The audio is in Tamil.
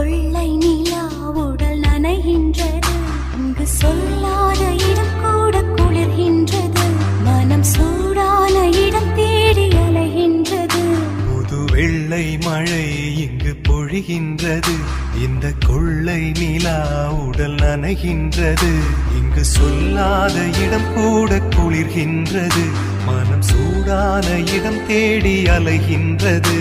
கொள்ளை நிலா உடல் நனைகின்றது. இங்கு சொல்லாத இடம் கூட குளிர்கின்றது. மனம் சூடான இடம் தேடி அலைகின்றது. புது வெள்ளை மழை இங்கு பொழிகின்றது. இந்த கொள்ளை நிலா உடல் நனைகின்றது. இங்கு சொல்லாத இடம் கூட குளிர்கின்றது. மனம் சூடான இடம் தேடி அலைகின்றது.